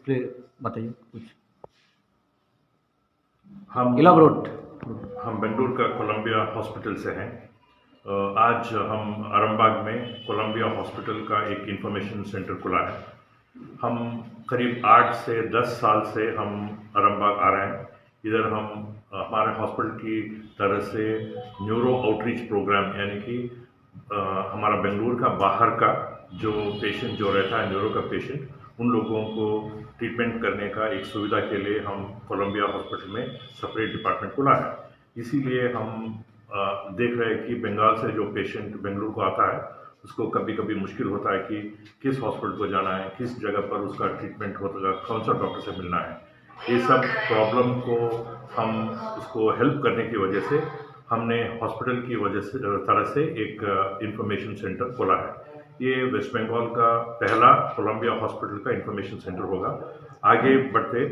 पे बताइए कुछ हम इलाबोरेट। हम बेंगलुरु का कोलंबिया हॉस्पिटल से हैं। आज हम आरामबाग में कोलंबिया हॉस्पिटल का एक इंफॉर्मेशन सेंटर खुला है। हम करीब 8 से 10 साल से हम आरामबाग आ रहे हैं। इधर हम हमारे हॉस्पिटल की तरफ से न्यूरो आउटरीच प्रोग्राम यानी कि हमारा बेंगलुरु का बाहर का जो पेशेंट जो रहता है न्यूरो का पेशेंट, उन लोगों को ट्रीटमेंट करने का एक सुविधा के लिए हम कोलंबिया हॉस्पिटल में सेपरेट डिपार्टमेंट खुला है। इसीलिए हम देख रहे हैं कि बंगाल से जो पेशेंट बेंगलुरु को आता है उसको कभी कभी मुश्किल होता है कि किस हॉस्पिटल को जाना है, किस जगह पर उसका ट्रीटमेंट होगा, कौन सा डॉक्टर से मिलना है। ये सब प्रॉब्लम को हम उसको हेल्प करने की वजह से हमने हॉस्पिटल की वजह से तरह से एक इंफॉर्मेशन सेंटर खोला है। ये वेस्ट बंगाल का पहला कोलंबिया हॉस्पिटल का इंफॉर्मेशन सेंटर होगा। आगे बढ़ते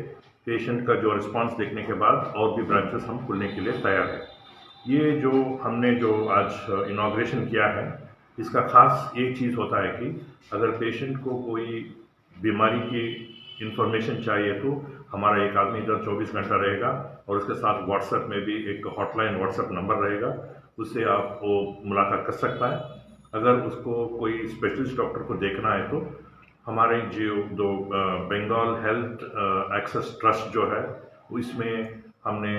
पेशेंट का जो रिस्पांस देखने के बाद और भी ब्रांचेस हम खुलने के लिए तैयार हैं। ये जो हमने जो आज इनॉग्रेशन किया है, इसका खास एक चीज़ होता है कि अगर पेशेंट को कोई बीमारी की इंफॉर्मेशन चाहिए तो हमारा एक आदमी इधर 24 घंटा रहेगा और उसके साथ व्हाट्सएप में भी एक हॉटलाइन व्हाट्सएप नंबर रहेगा, उससे आप वो मुलाकात कर सकता है। अगर उसको कोई स्पेशलिस्ट डॉक्टर को देखना है तो हमारे जो बंगाल हेल्थ एक्सेस ट्रस्ट जो है इसमें हमने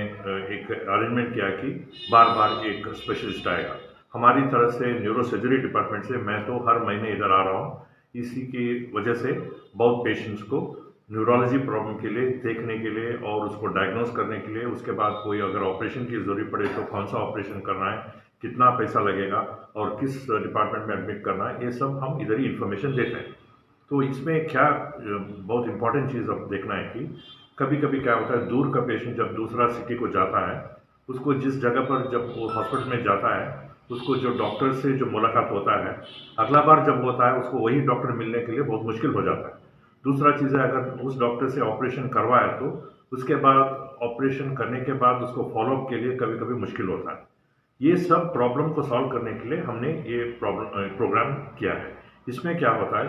एक अरेंजमेंट किया कि बार बार एक स्पेशलिस्ट आएगा। हमारी तरफ से न्यूरो सर्जरी डिपार्टमेंट से मैं तो हर महीने इधर आ रहा हूँ। इसी की वजह से बहुत पेशेंट्स को न्यूरोलॉजी प्रॉब्लम के लिए देखने के लिए और उसको डायग्नोस करने के लिए, उसके बाद कोई अगर ऑपरेशन की ज़रूरत पड़े तो कौन सा ऑपरेशन करना है, कितना पैसा लगेगा और किस डिपार्टमेंट में एडमिट करना है, ये सब हम इधर ही इन्फॉर्मेशन देते हैं। तो इसमें क्या बहुत इंपॉर्टेंट चीज़ अब देखना है कि कभी कभी क्या होता है, दूर का पेशेंट जब दूसरा सिटी को जाता है, उसको जिस जगह पर जब वो हॉस्पिटल में जाता है उसको जो डॉक्टर से जो मुलाकात होता है, अगला बार जब होता है उसको वही डॉक्टर मिलने के लिए बहुत मुश्किल हो जाता है। दूसरा चीज़ है, अगर उस डॉक्टर से ऑपरेशन करवाए तो उसके बाद ऑपरेशन करने के बाद उसको फॉलोअप के लिए कभी कभी मुश्किल होता है। ये सब प्रॉब्लम को सॉल्व करने के लिए हमने ये प्रोग्राम किया है। इसमें क्या होता है,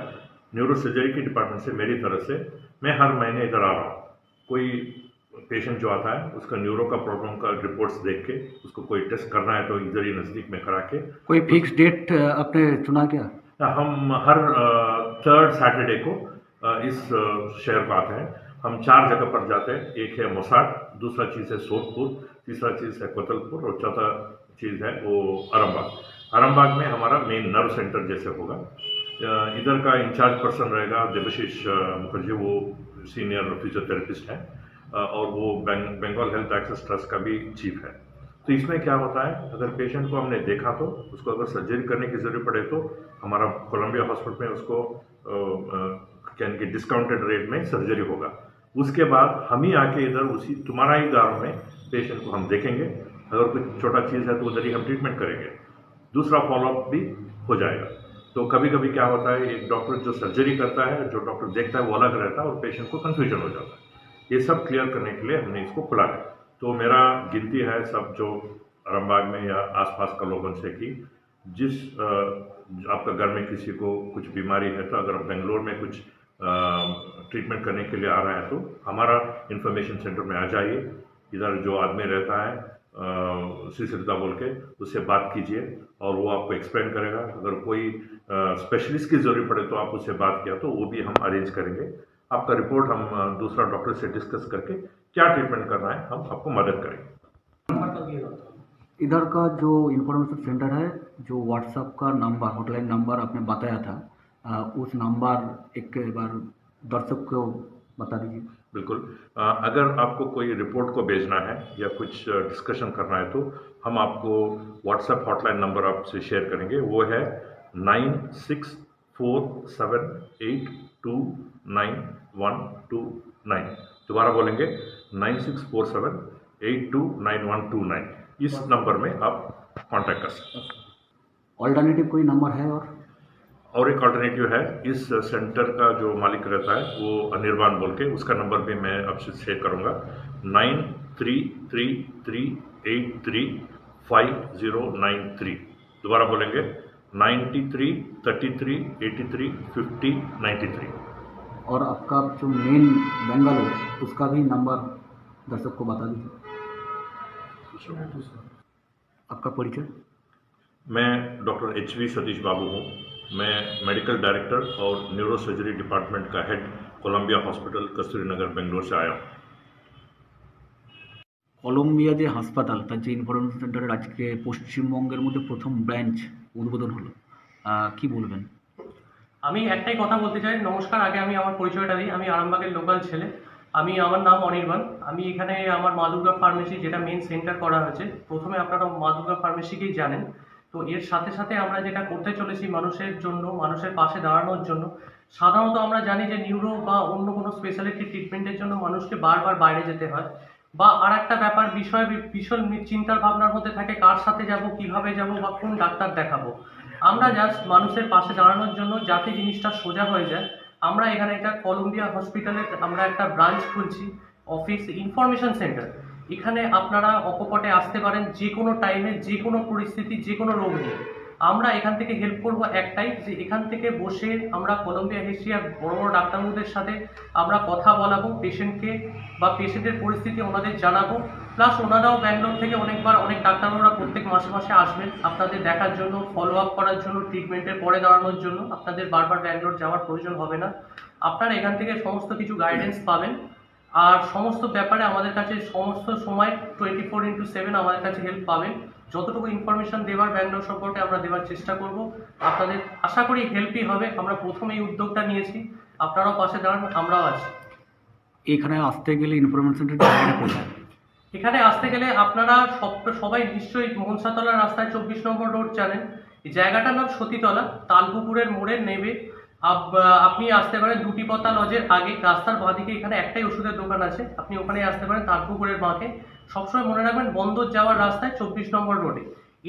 न्यूरो सर्जरी के डिपार्टमेंट से मेरी तरफ से मैं हर महीने इधर आ रहा हूँ। कोई पेशेंट जो आता है उसका न्यूरो का प्रॉब्लम का रिपोर्ट्स देख के उसको कोई टेस्ट करना है तो इधर ही नज़दीक में करा के कोई फिक्स डेट आपने चुना क्या? हम हर थर्ड सैटरडे को इस शहर को आते हैं। हम 4 जगह पर जाते हैं। एक है मोसाड, दूसरा चीज़ है सोदपुर, तीसरा चीज़ है कोतलपुर और चौथा चीज़ है वो आरामबाग। आरामबाग में हमारा मेन नर्व सेंटर जैसे होगा। इधर का इंचार्ज पर्सन रहेगा देवाशीष मुखर्जी, वो सीनियर फिजियोथेरेपिस्ट हैं और वो बंगाल हेल्थ एक्सेस ट्रस्ट का भी चीफ है। तो इसमें क्या होता है, अगर पेशेंट को हमने देखा तो उसको अगर सर्जरी करने की ज़रूरत पड़े तो हमारा कोलंबिया हॉस्पिटल में उसको यानी कि डिस्काउंटेड रेट में सर्जरी होगा। उसके बाद हम ही आके इधर उसी तुम्हारा ही गाँव में पेशेंट को हम देखेंगे। अगर कुछ छोटा चीज़ है तो उधर ही हम ट्रीटमेंट करेंगे, दूसरा फॉलोअप भी हो जाएगा। तो कभी कभी क्या होता है, एक डॉक्टर जो सर्जरी करता है, जो डॉक्टर देखता है वो अलग रहता है और पेशेंट को कन्फ्यूजन हो जाता है। ये सब क्लियर करने के लिए हमने इसको खुला है। तो मेरा गिनती है सब जो आरामबाग में या आसपास का लोगों से कि जिस आपका घर में किसी को कुछ बीमारी है तो अगर बेंगलोर में कुछ ट्रीटमेंट करने के लिए आ रहा है तो हमारा इंफॉर्मेशन सेंटर में आ जाइए। इधर जो आदमी रहता है सुशीलता बोल के, उससे बात कीजिए और वो आपको एक्सप्लेन करेगा। अगर कोई स्पेशलिस्ट की ज़रूरत पड़े तो आप उससे बात किया तो वो भी हम अरेंज करेंगे। आपका रिपोर्ट हम दूसरा डॉक्टर से डिस्कस करके क्या ट्रीटमेंट करना है हम आपको मदद करेंगे। इधर का जो इंफॉर्मेशन सेंटर है, जो व्हाट्सएप का नंबर, हॉटलाइन नंबर आपने बताया था, उस नंबर एक बार दर्शक को बता दीजिए। बिल्कुल। अगर आपको कोई रिपोर्ट को भेजना है या कुछ डिस्कशन करना है तो हम आपको व्हाट्सएप हॉटलाइन नंबर आपसे शेयर करेंगे। वो है 9647829129। दोबारा बोलेंगे 9647829129। इस नंबर में आप कांटेक्ट कर सकते हैं। ऑल्टरनेटिव कोई नंबर है? और एक अल्टरनेटिव है, इस सेंटर का जो मालिक रहता है वो अनिर्बान बोल के, उसका नंबर भी मैं आपसे शेयर करूँगा 9333835093। दोबारा बोलेंगे 9333835093। और आपका जो मेन बेंगलुरु उसका भी नंबर दर्शक को बता दीजिए। आपका परिचय। मैं डॉक्टर HV सतीश बाबू हूँ। मैं मेडिकल डायरेक्टर और न्यूरो सर्जरी डिपार्टमेंट का हेड कोलंबिया हॉस्पिटल कस्तूरी नगर बेंगलोर से आया हूँ। কলম্বিয়া যে হাসপাতাল তার যে ইনফরমেশন সেন্টারের আজকে পশ্চিমবঙ্গের মধ্যে প্রথম ব্রাঞ্চ উদ্বোধন হলো, কি বলবেন? আমি একটাই কথা বলতে চাই। নমস্কার, আগে আমি আমার পরিচয়টা দিই। আমি আরামবাগের লোকাল ছেলে। আমার নাম অনির্বাণ। আমি এখানে আমার মা দুর্গা ফার্মেসি যেটা মেন সেন্টার করা হয়েছে, প্রথমে আপনারা মা দুর্গা ফার্মেসিকেই জানেন। তো এর সাথে সাথে আমরা যেটা করতে চলেছি মানুষের জন্য, মানুষের পাশে দাঁড়ানোর জন্য। সাধারণত আমরা জানি যে নিউরো বা অন্য কোনো স্পেশালিটি ট্রিটমেন্টের জন্য মানুষকে বারবার বাইরে যেতে হয়, বা আর একটা ব্যাপার বিষয় ভীষণ চিন্তার ভাবনার মধ্যে থাকে, কার সাথে যাব, কিভাবে যাব, বা কোন ডাক্তার দেখাবো। আমরা জাস্ট মানুষের পাশে দাঁড়ানোর জন্য, যাতে জিনিসটা সোজা হয়ে যায়, আমরা এখানে একটা কলম্বিয়া হসপিটালে আমরা একটা ব্রাঞ্চ খুলছি, অফিস ইনফরমেশন সেন্টার। এখানে আপনারা অকপটে আসতে পারেন যে কোনো টাইমে, যে কোনো পরিস্থিতি, যে কোনো রোগ নিয়ে। আমরা এখান থেকে হেল্প করব একটাই, যে এখান থেকে বসে আমরা কলম্বিয়া হেসিয়ার বড় বড় ডাক্তারবাবুদের সাথে আমরা কথা বলাবো, পেশেন্টকে বা পেশেন্টের পরিস্থিতি ওনাদের জানাবো। প্লাস ওনারাও ব্যাঙ্গালোর থেকে অনেক ডাক্তারবাবুরা প্রত্যেক মাসে মাসে আসবেন আপনাদের দেখার জন্য, ফলো আপ করার জন্য, ট্রিটমেন্টের পরে দাঁড়ানোর জন্য। আপনাদের বারবার ব্যাঙ্গালোর যাওয়ার প্রয়োজন হবে না। আপনারা এখান থেকে সমস্ত কিছু গাইডেন্স পাবেন। আর সমস্ত ব্যাপারে আমাদের কাছে সমস্ত সময় 24x7 আমাদের কাছে হেল্প পাবেন। যতটুকু ইনফরমেশন দেওয়ার ব্যাঙ্গালোর সম্পর্কে আমরা দেওয়ার চেষ্টা করব। আপনাদের আশা করি হেল্পই হবে। আমরা প্রথমে এই উদ্যোগটা নিয়েছি, আপনারাও পাশে দাঁড়ান, আমরাও আছি। এখানে আসতে গেলে ইনফরমেশন সেন্টার জায়গাটা কোথায়? এখানে আসতে গেলে আপনারা সবাই নিশ্চয়ই মনসাতলা রাস্তায় 24 নম্বর রোড জানেন। এই জায়গাটার নাম সতীতলা। তালপুকুরের মোড়ে নেবে আপনি আসতে পারেন দুটি পতা লজের আগে, রাস্তার বাঁদিকে এখানে একটাই ওষুধের দোকান আছে, আপনি ওখানে আসতে পারেন তালপুকুরের বাঁকে। সবসময় মনে রাখবেন বন্দর যাওয়ার রাস্তায় 24 নম্বর রোডে।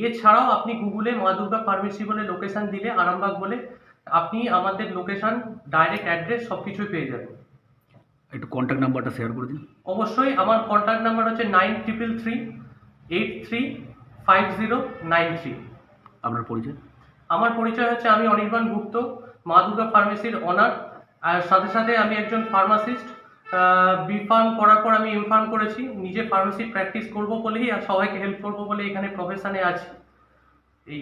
এছাড়াও আপনি গুগলে মা দুর্গা ফার্মেসি বলে লোকেশন দিলে, আরামবাগ বলে, আপনি আমাদের লোকেশন, ডাইরেক্ট অ্যাড্রেস সবকিছুই পেয়ে যাবেন। একটু কন্ট্যাক্ট নাম্বারটা শেয়ার করে দিন। অবশ্যই। আমার কন্ট্যাক্ট নাম্বার হচ্ছে 9333835093। আপনার পরিচয়? আমার পরিচয় হচ্ছে আমি অনির্বাণ গুপ্ত, মা দুর্গা ফার্মেসির অনার। আর সাথে সাথে আমি একজন ফার্মাসিস্ট। বি ফার্ম করার পর আমি এম ফার্ম করেছি। নিজে ফার্মেসি প্র্যাকটিস করবো বলেই আর সবাইকে হেল্প করবো বলে এখানে প্রফেশনে আছি। এই